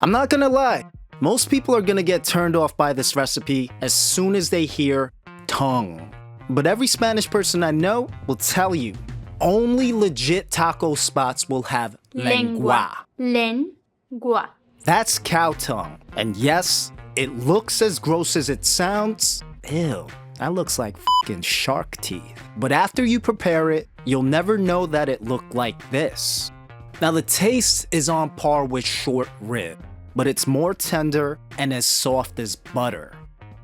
I'm not gonna lie, most people are gonna get turned off by this recipe as soon as they hear tongue. But every Spanish person I know will tell you, only legit taco spots will have lengua. Lengua. That's cow tongue. And yes, it looks as gross as it sounds. Ew, that looks like fucking shark teeth. But after you prepare it, you'll never know that it looked like this. Now the taste is on par with short rib, but it's more tender and as soft as butter.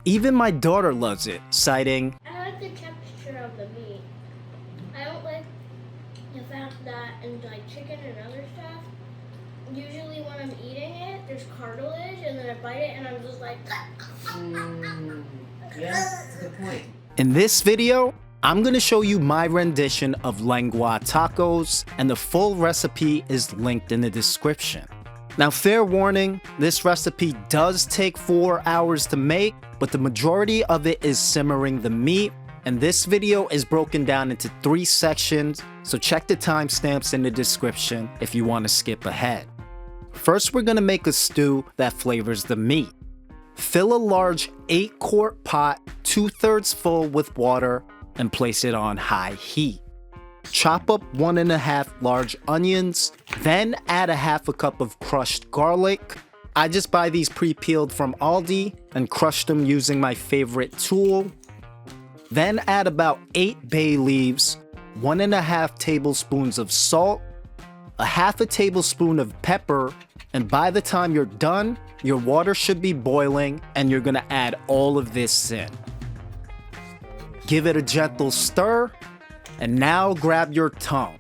Even my daughter loves it, citing, I like the texture of the meat. I don't like the fact that in like chicken and other stuff, usually when I'm eating it, there's cartilage and then I bite it and I'm just like... Yeah, that's a good point. In this video, I'm gonna show you my rendition of lengua tacos, and the full recipe is linked in the description. Now, fair warning, this recipe does take 4 hours to make, but the majority of it is simmering the meat, and this video is broken down into 3 sections, so check the timestamps in the description if you want to skip ahead. First, we're gonna make a stew that flavors the meat. Fill a large 8-quart pot 2/3 full with water and place it on high heat. Chop up 1.5 large onions, then add a 1/2 cup of crushed garlic. I just buy these pre-peeled from Aldi and crush them using my favorite tool. Then add about 8 bay leaves, 1.5 tablespoons of salt, a 1/2 tablespoon of pepper, and by the time you're done, your water should be boiling and you're gonna add all of this in. Give it a gentle stir, and now grab your tongue.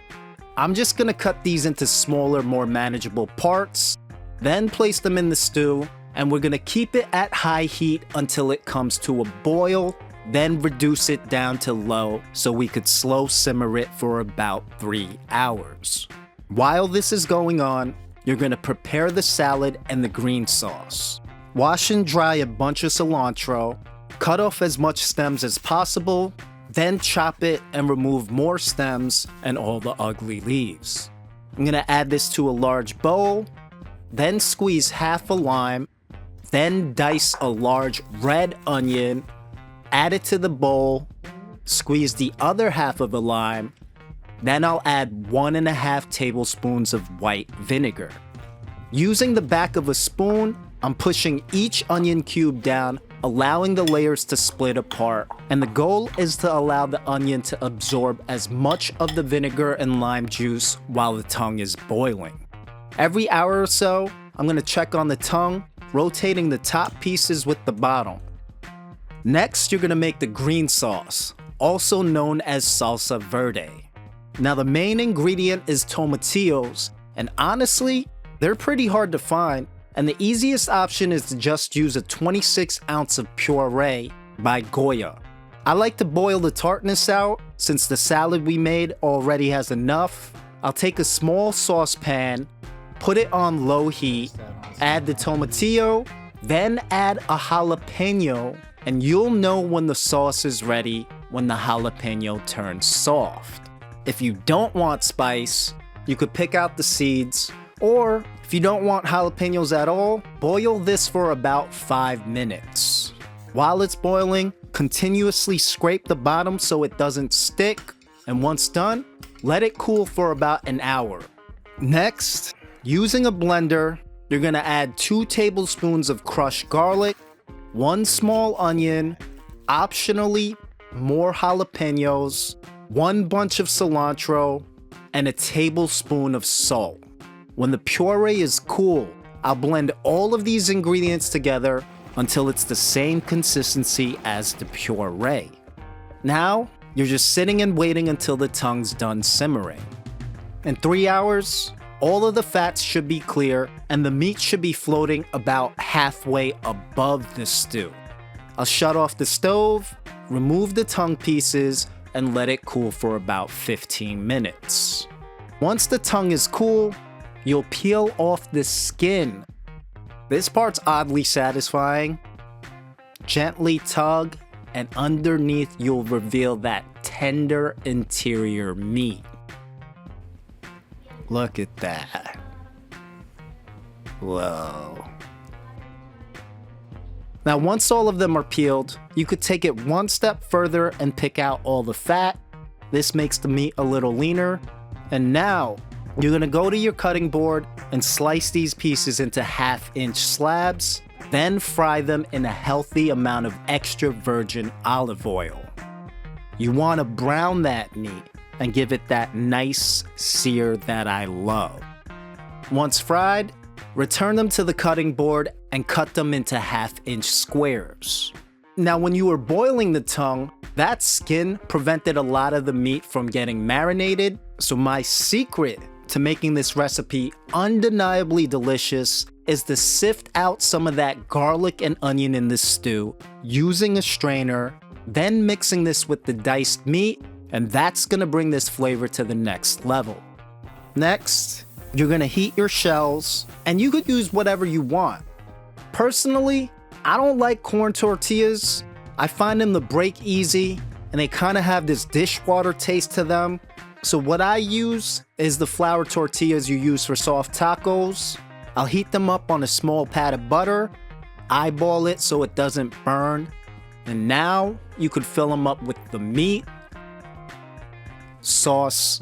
I'm just gonna cut these into smaller, more manageable parts, then place them in the stew, and we're gonna keep it at high heat until it comes to a boil, then reduce it down to low so we could slow simmer it for about 3 hours. While this is going on, you're gonna prepare the salad and the green sauce. Wash and dry a bunch of cilantro, cut off as much stems as possible, then chop it and remove more stems and all the ugly leaves. I'm gonna add this to a large bowl, then squeeze 1/2 a lime, then dice a large red onion, add it to the bowl, squeeze the other 1/2 of a lime, then I'll add 1.5 tablespoons of white vinegar. Using the back of a spoon, I'm pushing each onion cube down, allowing the layers to split apart, and the goal is to allow the onion to absorb as much of the vinegar and lime juice while the tongue is boiling. Every hour or so, I'm gonna check on the tongue, rotating the top pieces with the bottom. Next, you're gonna make the green sauce, also known as salsa verde. Now the main ingredient is tomatillos, and honestly, they're pretty hard to find, and the easiest option is to just use a 26 ounce of puree by Goya. I like to boil the tartness out, since the salad we made already has enough. I'll take a small saucepan, put it on low heat, add the tomatillo, then add a jalapeno, and you'll know when the sauce is ready when the jalapeno turns soft. If you don't want spice, you could pick out the seeds, or if you don't want jalapenos at all, boil this for about 5 minutes. While it's boiling, continuously scrape the bottom so it doesn't stick, and once done, let it cool for about an hour. Next, using a blender, you're gonna add 2 tablespoons of crushed garlic, 1 small onion, optionally more jalapenos, 1 bunch of cilantro, and a tablespoon of salt. When the puree is cool, I'll blend all of these ingredients together until it's the same consistency as the puree. Now, you're just sitting and waiting until the tongue's done simmering. In 3 hours, all of the fats should be clear and the meat should be floating about halfway above the stew. I'll shut off the stove, remove the tongue pieces, and let it cool for about 15 minutes. Once the tongue is cool, you'll peel off the skin. This part's oddly satisfying. Gently tug, and underneath you'll reveal that tender interior meat. Look at that. Whoa. Now, once all of them are peeled, you could take it one step further and pick out all the fat. This makes the meat a little leaner. And now, you're gonna go to your cutting board and slice these pieces into 1/2-inch slabs, then fry them in a healthy amount of extra virgin olive oil. You wanna brown that meat and give it that nice sear that I love. Once fried, return them to the cutting board and cut them into 1/2-inch squares. Now, when you were boiling the tongue, that skin prevented a lot of the meat from getting marinated, so my secret to making this recipe undeniably delicious is to sift out some of that garlic and onion in the stew using a strainer, then mixing this with the diced meat, and that's gonna bring this flavor to the next level. Next, you're gonna heat your shells, and you could use whatever you want. Personally, I don't like corn tortillas. I find them to break easy, and they kind of have this dishwater taste to them. So what I use is the flour tortillas you use for soft tacos. I'll heat them up on a small pat of butter, eyeball it so it doesn't burn, and now you could fill them up with the meat, sauce,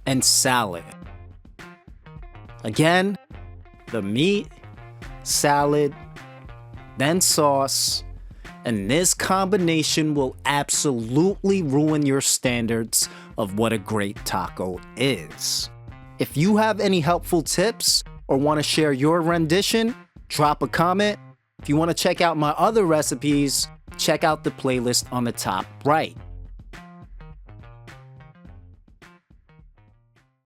and salad. Again, the meat, salad, then sauce, and this combination will absolutely ruin your standards of what a great taco is. If you have any helpful tips or want to share your rendition, drop a comment. If you want to check out my other recipes, check out the playlist on the top right.